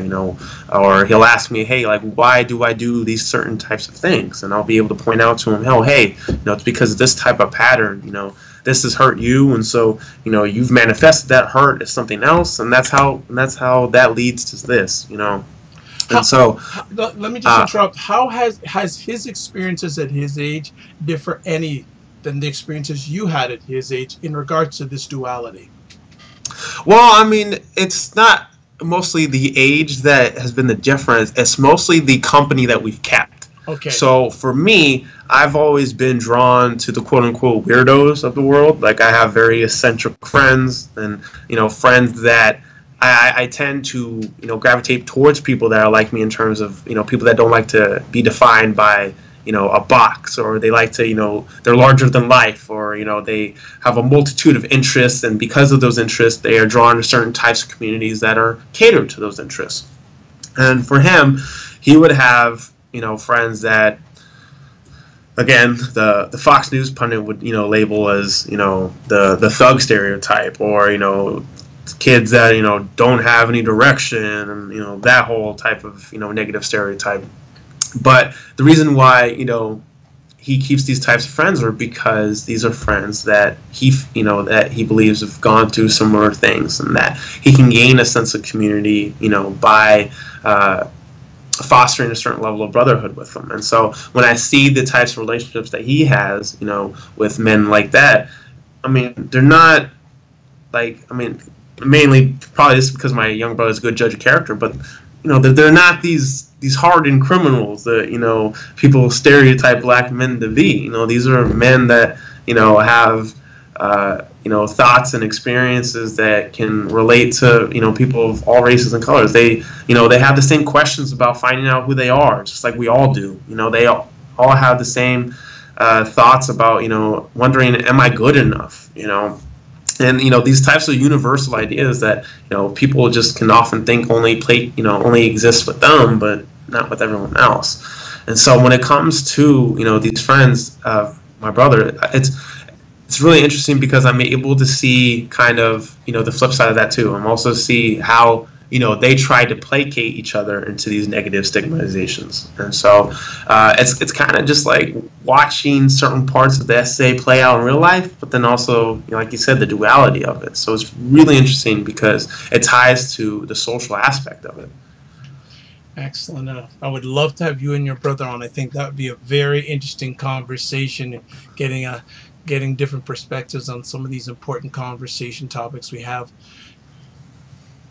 B: Or he'll ask me, hey, like, why do I do these certain types of things? And I'll be able to point out to him, oh, hey, it's because of this type of pattern. This has hurt you, and so you've manifested that hurt as something else, and that's how that leads to this. And so,
A: let me just interrupt. How has his experiences at his age differ any than the experiences you had at his age in regards to this duality?
B: Well, it's not mostly the age that has been the difference. It's mostly the company that we've kept.
A: Okay.
B: So for me, I've always been drawn to the quote-unquote weirdos of the world. Like, I have very eccentric friends, and friends that I tend to gravitate towards people that are like me, in terms of people that don't like to be defined by a box, or they like to they're larger than life, or they have a multitude of interests, and because of those interests, they are drawn to certain types of communities that are catered to those interests. And for him, he would have friends that, again, the Fox News pundit would label as the thug stereotype, or kids that don't have any direction, and that whole type of negative stereotype. But the reason why he keeps these types of friends are because these are friends that he believes have gone through similar things, and that he can gain a sense of community by fostering a certain level of brotherhood with them. And so when I see the types of relationships that he has with men like that, they're not like, mainly probably just because my young brother's a good judge of character, but they're not these hardened criminals that people stereotype Black men to be. These are men that have thoughts and experiences that can relate to people of all races and colors. They they have the same questions about finding out who they are, just like we all do. They all have the same thoughts about wondering, am I good enough? And these types of universal ideas that people just can often think only exist with them, but not with everyone else. And so when it comes to these friends of my brother, it's really interesting, because I'm able to see kind of the flip side of that too. I'm also see how they try to placate each other into these negative stigmatizations. And so it's kind of just like watching certain parts of the essay play out in real life, but then also, like you said, the duality of it. So it's really interesting because it ties to the social aspect of it.
A: Excellent. I would love to have you and your brother on. I think that would be a very interesting conversation, getting different perspectives on some of these important conversation topics we have.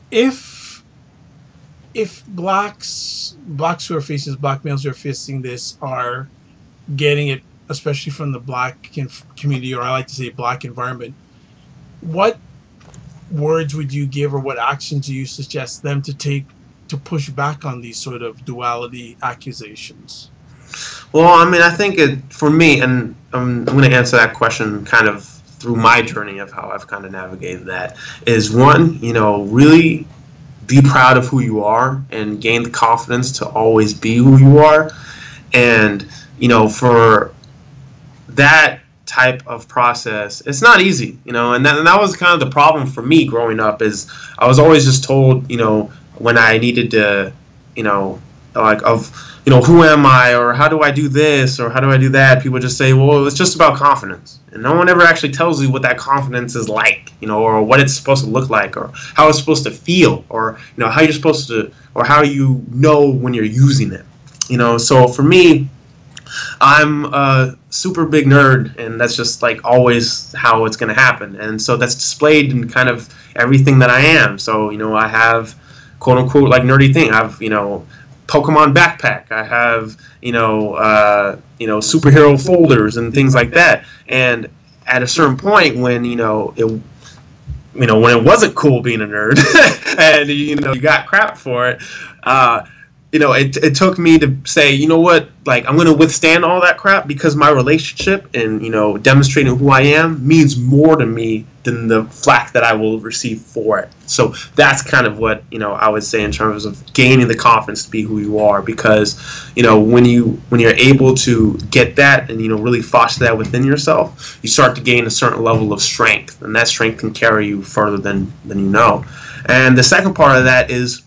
A: If blacks who are facing this, Black males who are facing this, are getting it, especially from the Black community, or I like to say Black environment, what words would you give, or what actions do you suggest them to take to push back on these sort of duality accusations?
B: Well, I mean, I think for me, and I'm going to answer that question kind of through my journey of how I've kind of navigated that, is one, really be proud of who you are and gain the confidence to always be who you are. And, for that type of process, it's not easy, and that was kind of the problem for me growing up, is I was always just told, when I needed to, who am I, or how do I do this, or how do I do that, people just say, well, it's just about confidence. And no one ever actually tells you what that confidence is like, or what it's supposed to look like, or how it's supposed to feel, or, how you're supposed to, or how you know when you're using it. So for me, I'm a super big nerd, and that's just like always how it's going to happen. And so that's displayed in kind of everything that I am. So, I have quote unquote like nerdy thing. I have, Pokemon backpack. I have, superhero folders and things like that. And at a certain point when, when it wasn't cool being a nerd and, you got crap for it, it took me to say, you know what, like, I'm going to withstand all that crap because my relationship and, demonstrating who I am means more to me than the flack that I will receive for it. So that's kind of what, I would say in terms of gaining the confidence to be who you are, because, when you're able to get that and, really foster that within yourself, you start to gain a certain level of strength, and that strength can carry you further than you know. And the second part of that is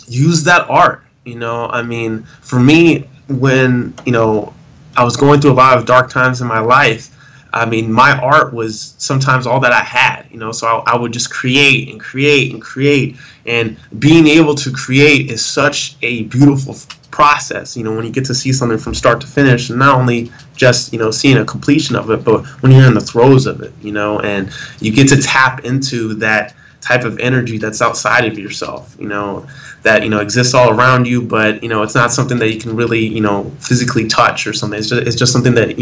B: use that art. For me, when, I was going through a lot of dark times in my life, my art was sometimes all that I had, so I would just create and create and create. And being able to create is such a beautiful process, when you get to see something from start to finish, and not only just, seeing a completion of it, but when you're in the throes of it, and you get to tap into that type of energy that's outside of yourself, that, exists all around you, but, it's not something that you can really, physically touch or something. It's just something that,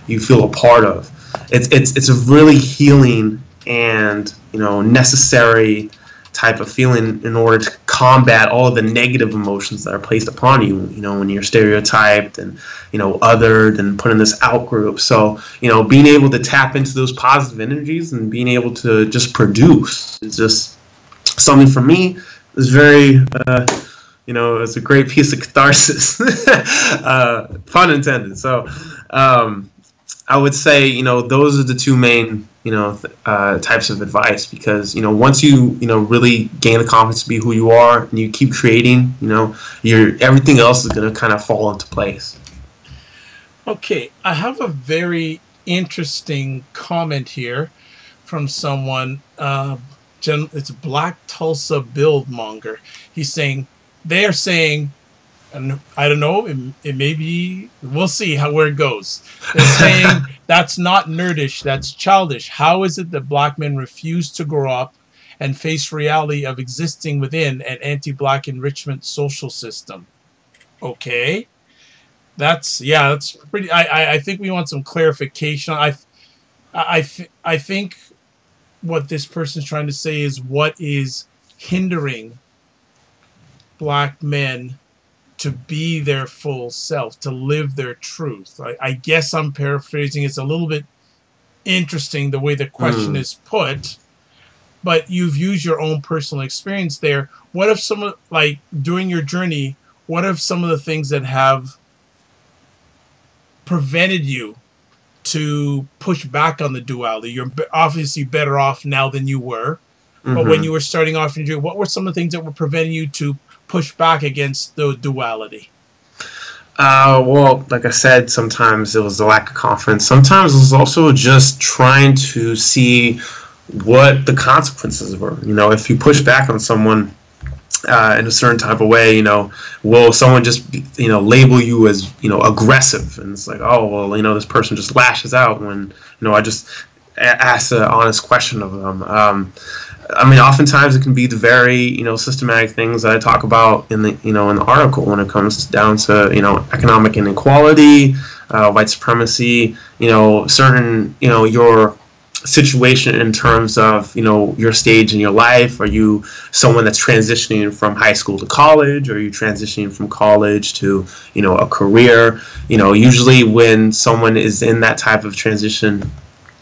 B: you feel a part of. It's a really healing and, necessary type of feeling in order to combat all of the negative emotions that are placed upon you, when you're stereotyped and, othered and put in this out group. So, being able to tap into those positive energies and being able to just produce is just something for me. It's very, it's a great piece of catharsis, pun intended. So, I would say, those are the two main, types of advice, because, once you, really gain the confidence to be who you are and you keep creating, everything else is going to kind of fall into place.
A: Okay, I have a very interesting comment here from someone. It's Black Tulsa Buildmonger. They're saying, and I don't know, it may be, we'll see where it goes. They're saying that's not nerdish, that's childish. How is it that black men refuse to grow up and face reality of existing within an anti-black enrichment social system? Okay, that's pretty. I think we want some clarification. I think what this person's trying to say is, what is hindering black men to be their full self, to live their truth? I guess I'm paraphrasing. It's a little bit interesting the way the question is put, but you've used your own personal experience there. What if during your journey, what if some of the things that have prevented you to push back on the duality? You're obviously better off now than you were, but when you were starting off in your journey, what were some of the things that were preventing you to push back against the duality?
B: Well, like I said, sometimes it was the lack of confidence. Sometimes it was also just trying to see what the consequences were. If you push back on someone in a certain type of way, will someone just, label you as, aggressive? And it's like, oh, well, this person just lashes out when, I just ask an honest question of them. Oftentimes it can be the very, systematic things that I talk about in the, in the article when it comes down to, economic inequality, white supremacy, certain, your situation in terms of, you know, your stage in your life? Are you someone that's transitioning from high school to college? Or are you transitioning from college to, you know, a career? You know, usually when someone is in that type of transition,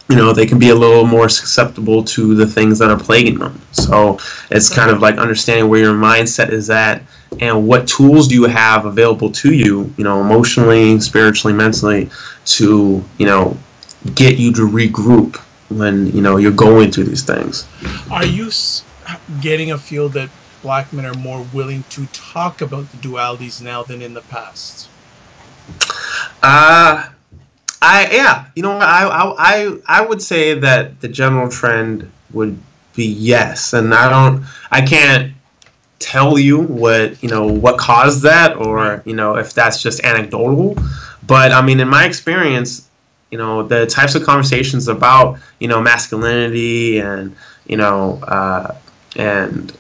B: you know, they can be a little more susceptible to the things that are plaguing them. So it's kind of like understanding where your mindset is at and what tools do you have available to you, you know, emotionally, spiritually, mentally, to, you know, get you to regroup when, you know, you're going through these things.
A: Are you getting a feel that black men are more willing to talk about the dualities now than in the past?
B: Yeah, you know, I would say that the general trend would be yes, and I can't tell you what, you know, what caused that, or, you know, if that's just anecdotal, but I mean, in my experience, you know, the types of conversations about, you know, masculinity and, you know, and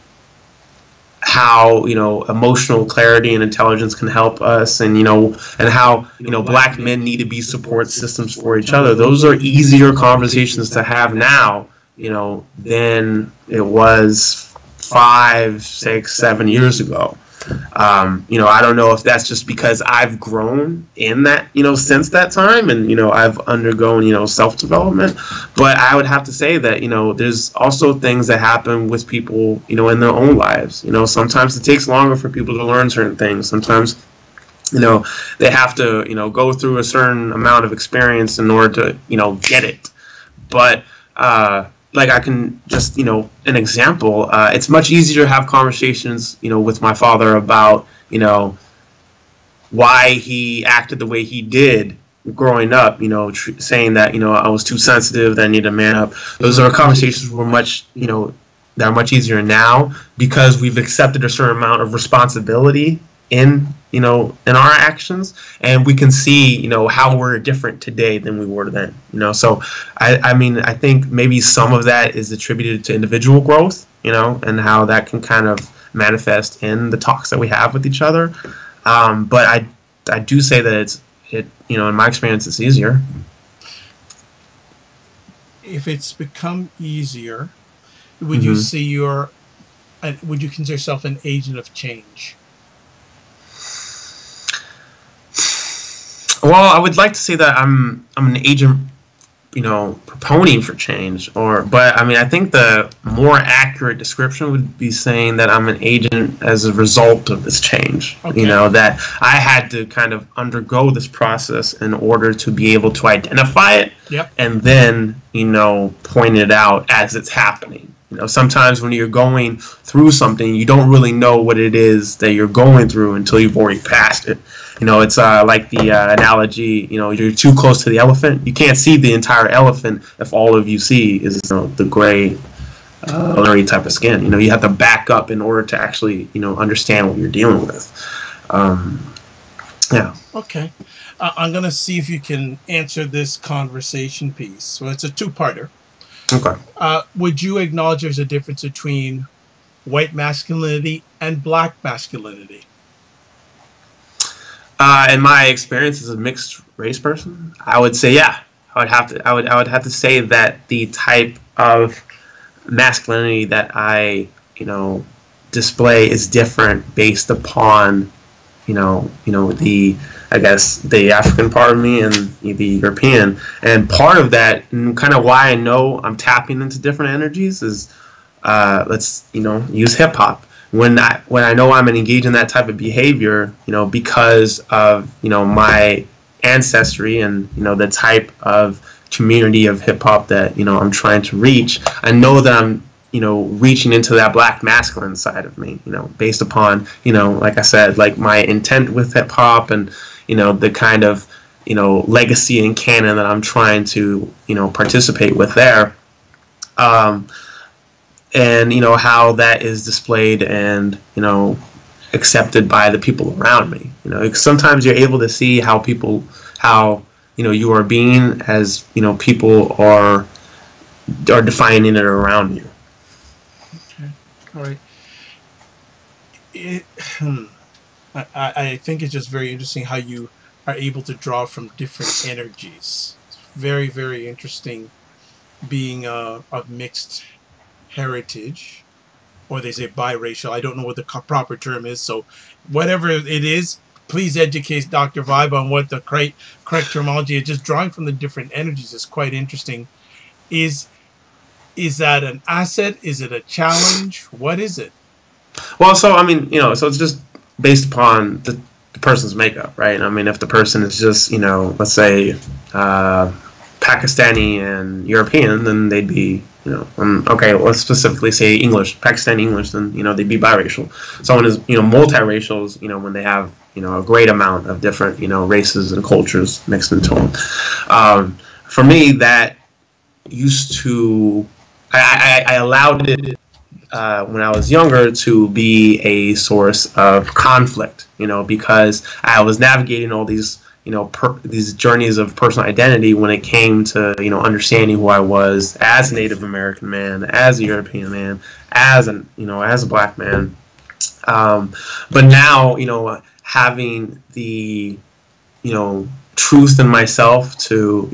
B: how, you know, emotional clarity and intelligence can help us, and, you know, and how, you know, black men need to be support systems for each other. Those are easier conversations to have now, you know, than it was 5, 6, 7 years ago. You know, I don't know if that's just because I've grown in that, you know, since that time, and, you know, I've undergone, you know, self-development, but I would have to say that, you know, there's also things that happen with people, you know, in their own lives. You know, sometimes it takes longer for people to learn certain things. Sometimes, you know, they have to, you know, go through a certain amount of experience in order to, you know, get it. But, like, I can just, you know, an example, it's much easier to have conversations, you know, with my father about, you know, why he acted the way he did growing up, you know, saying that, you know, I was too sensitive, that I need to man up. Those are conversations were much, you know, that are much easier now because we've accepted a certain amount of responsibility in, you know, in our actions, and we can see, you know, how we're different today than we were then, you know. So I mean, I think maybe some of that is attributed to individual growth, you know, and how that can kind of manifest in the talks that we have with each other. But I do say that you know, in my experience, it's easier.
A: If it's become easier, would you
B: Mm-hmm.
A: say would you consider yourself an agent of change?
B: Well, I would like to say that I'm an agent, you know, proponing for change, but I mean, I think the more accurate description would be saying that I'm an agent as a result of this change. You
A: Okay.
B: know, that I had to kind of undergo this process in order to be able to identify it,
A: Yep.
B: and then, you know, point it out as it's happening. You know, sometimes when you're going through something, you don't really know what it is that you're going through until you've already passed it. You know, it's like the analogy, you know, you're too close to the elephant. You can't see the entire elephant if all of you see is, you know, the gray, blurry type of skin. You know, you have to back up in order to actually, you know, understand what you're dealing with. Um, yeah.
A: Okay. I'm going to see if you can answer this conversation piece. So it's a two-parter.
B: Okay.
A: Would you acknowledge there's a difference between white masculinity and black masculinity?
B: In my experience as a mixed race person, I would say yeah. I would have to say that the type of masculinity that I, you know, display is different based upon, the, I guess, the African part of me and the European. And part of that, and kind of why I know I'm tapping into different energies, is let's, use hip hop. When I know I'm engaged in that type of behavior, because of, my ancestry and, the type of community of hip hop that, I'm trying to reach, I know that I'm, reaching into that black masculine side of me, based upon, like I said, like my intent with hip hop and, the kind of, legacy and canon that I'm trying to, participate with there. And how that is displayed and accepted by the people around me. Sometimes you're able to see how you are being as people are defining it around you.
A: Okay. All right. It, I think it's just very interesting how you are able to draw from different energies. It's very, very interesting being of mixed heritage, or they say biracial. I don't know what the proper term is. So, whatever it is, please educate Dr. Vibe on what the correct terminology is. Just drawing from the different energies is quite interesting. Is is that an asset? Is it a challenge? What is it?
B: Well, so I mean, so it's just based upon the person's makeup, right? I mean, if the person is just, let's say, Pakistani and European, then they'd be, okay, let's specifically say English, Pakistani English, then, they'd be biracial. Someone is, multiracial is, when they have, a great amount of different, races and cultures mixed into them. For me, that used to, I allowed it when I was younger to be a source of conflict, because I was navigating all these, these journeys of personal identity when it came to, understanding who I was as a Native American man, as a European man, as as a black man. But now, having the, truth in myself to,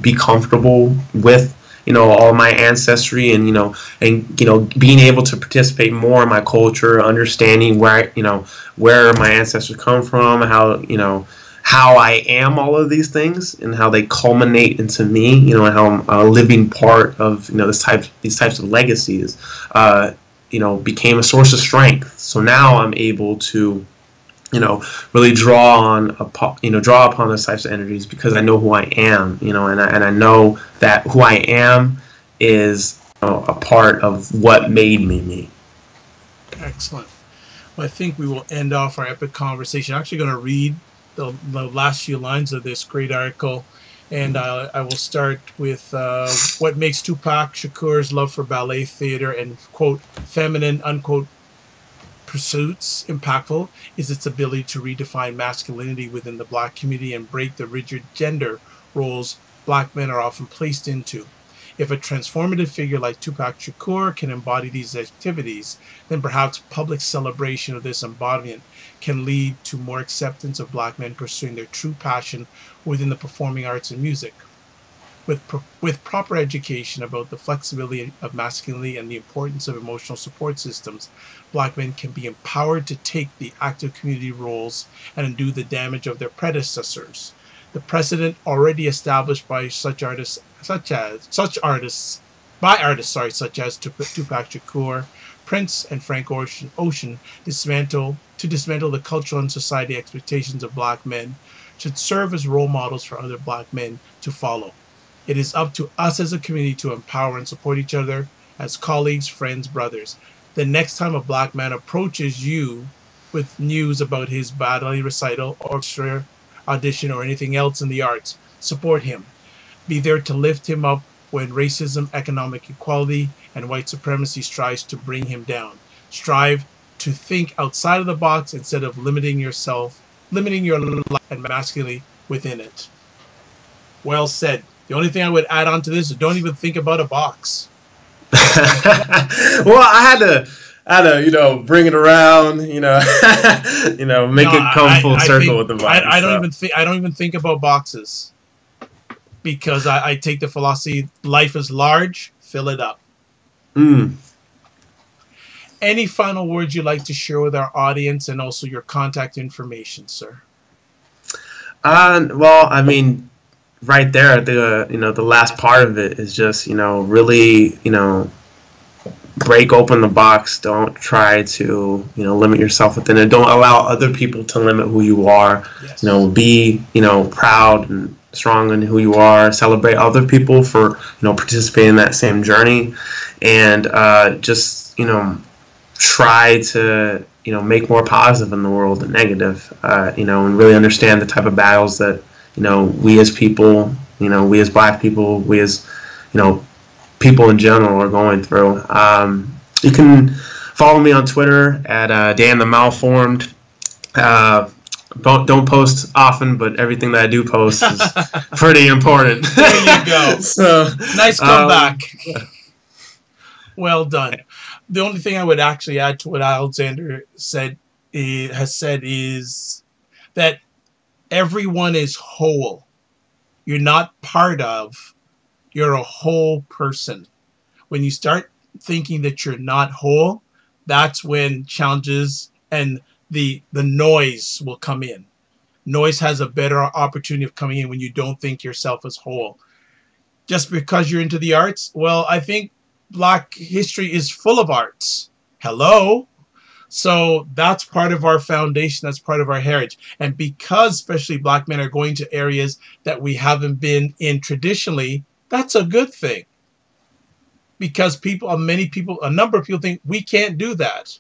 B: be comfortable with all my ancestry, and being able to participate more in my culture, understanding where my ancestors come from, how I am all of these things, and how they culminate into me, and how I'm a living part of these types of legacies, became a source of strength. So now I'm able to really draw upon those types of energies, because I know who I am, and I know that who I am is a part of what made me me.
A: Excellent. Well, I think we will end off our epic conversation. I'm actually going to read the last few lines of this great article, and I will start with what makes Tupac Shakur's love for ballet theater and, quote, feminine, unquote, pursuits impactful is its ability to redefine masculinity within the black community and break the rigid gender roles black men are often placed into. If a transformative figure like Tupac Shakur can embody these activities, then perhaps public celebration of this embodiment can lead to more acceptance of black men pursuing their true passion within the performing arts and music. With proper education about the flexibility of masculinity and the importance of emotional support systems, black men can be empowered to take the active community roles and undo the damage of their predecessors. The precedent already established by artists such as Tupac Shakur, Prince, and Frank Ocean to dismantle the cultural and society expectations of black men should serve as role models for other black men to follow. It is up to us as a community to empower and support each other as colleagues, friends, brothers. The next time a black man approaches you with news about his ballet recital, orchestra, audition, or anything else in the arts, support him. Be there to lift him up when racism, economic equality, and white supremacy strives to bring him down. Strive to think outside of the box instead of limiting your life and masculinity within it. Well said. The only thing I would add on to this is don't even think about a box.
B: Well, I had to, bring it around, make it come full circle with the box.
A: I don't even think about boxes, because I take the philosophy: life is large, fill it up. Any final words you'd like to share with our audience, and also your contact information, sir?
B: Well, I mean, right there, the last part of it is just, really, break open the box. Don't try to, limit yourself within it. Don't allow other people to limit who you are.
A: Yes.
B: Be, proud and strong in who you are. Celebrate other people for, participating in that same journey, and just, try to, make more positive in the world than negative, and really understand the type of battles that, we as people, we as black people, we as, people in general are going through. You can follow me on Twitter at Dan the Malformed. Don't post often, but everything that I do post is pretty important.
A: There you go.
B: So
A: nice comeback. Well done. The only thing I would actually add to what Alexander has said is that everyone is whole. You're not part of You're a whole person. When you start thinking that you're not whole, that's when challenges and the noise will come in. Noise has a better opportunity of coming in when you don't think yourself as whole. Just because you're into the arts, well, I think Black history is full of arts. Hello? So that's part of our foundation. That's part of our heritage. And because especially Black men are going to areas that we haven't been in traditionally, that's a good thing. Because a number of people think we can't do that.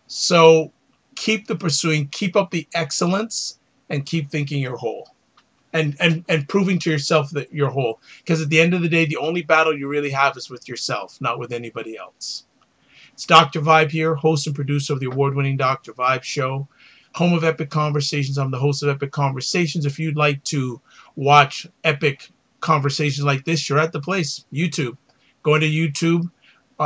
A: So keep the pursuing, keep up the excellence, and keep thinking you're whole. And proving to yourself that you're whole. Because at the end of the day, the only battle you really have is with yourself, not with anybody else. It's Dr. Vibe here, host and producer of the award-winning Dr. Vibe Show, home of Epic Conversations. I'm the host of Epic Conversations. If you'd like to watch epic conversations like this, you're at the place, YouTube. Go into YouTube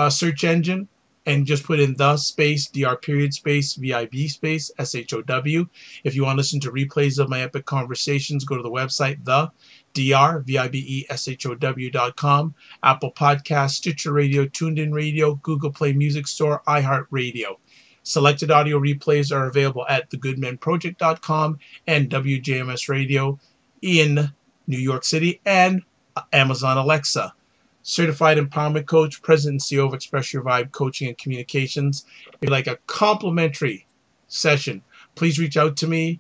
A: search engine and just put in the space, DR period space, VIB space, SHOW. If you want to listen to replays of my epic conversations, go to the website, the drvibeshow.com, Apple Podcasts, Stitcher Radio, TuneIn Radio, Google Play Music Store, iHeartRadio. Selected audio replays are available at thegoodmenproject.com and WJMS Radio in New York City and Amazon Alexa. Certified Empowerment Coach, President and CEO of Express Your Vibe Coaching and Communications. If you'd like a complimentary session, please reach out to me.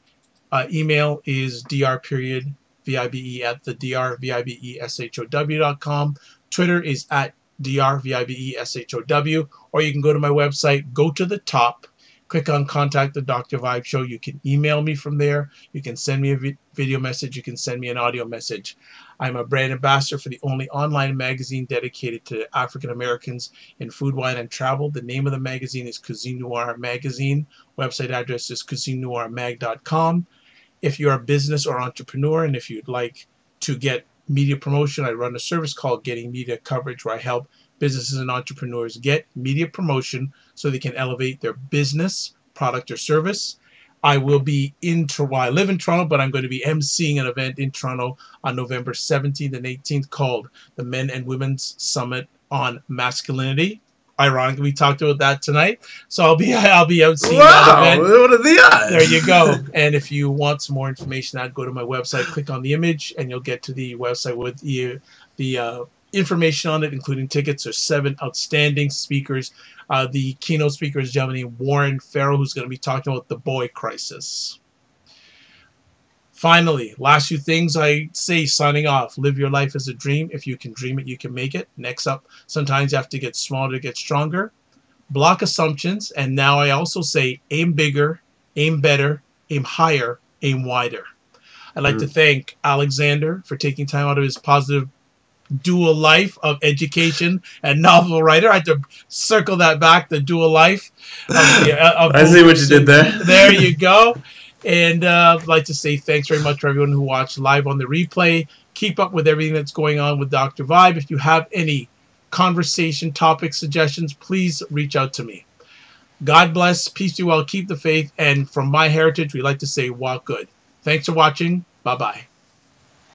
A: Email is dr.vibe at the drvibeshow.com. Twitter is at drvibeshow, or you can go to my website, go to the top, click on Contact the Dr. Vibe Show. You can email me from there. You can send me a video message. You can send me an audio message. I'm a brand ambassador for the only online magazine dedicated to African Americans in food, wine, and travel. The name of the magazine is Cuisine Noir Magazine. Website address is cuisinenoirmag.com. If you're a business or entrepreneur and if you'd like to get media promotion, I run a service called Getting Media Coverage, where I help businesses and entrepreneurs get media promotion so they can elevate their business, product, or service. I will be in Toronto. I live in Toronto, but I'm going to be emceeing an event in Toronto on November 17th and 18th called the Men and Women's Summit on Masculinity. Ironically, we talked about that tonight, so I'll be emceeing that event.
B: What are the odds?
A: There you go. And if you want some more information, I'd go to my website, click on the image, and you'll get to the website with the information on it, including tickets. There's 7 outstanding speakers. The keynote speaker is a gentleman named Warren Farrell, who's going to be talking about the boy crisis. Finally, last few things I say signing off. Live your life as a dream. If you can dream it, you can make it. Next up, sometimes you have to get smaller to get stronger. Block assumptions. And now I also say aim bigger, aim better, aim higher, aim wider. I'd like to thank Alexander for taking time out of his positive dual life of education and novel writer. I had to circle that back, the dual life. I
B: see what you did there.
A: There you go. And I'd like to say thanks very much for everyone who watched live on the replay. Keep up with everything that's going on with Dr. Vibe. If you have any conversation, topic suggestions, please reach out to me. God bless. Peace be well. Keep the faith. And from my heritage, we like to say walk good. Thanks for watching. Bye-bye.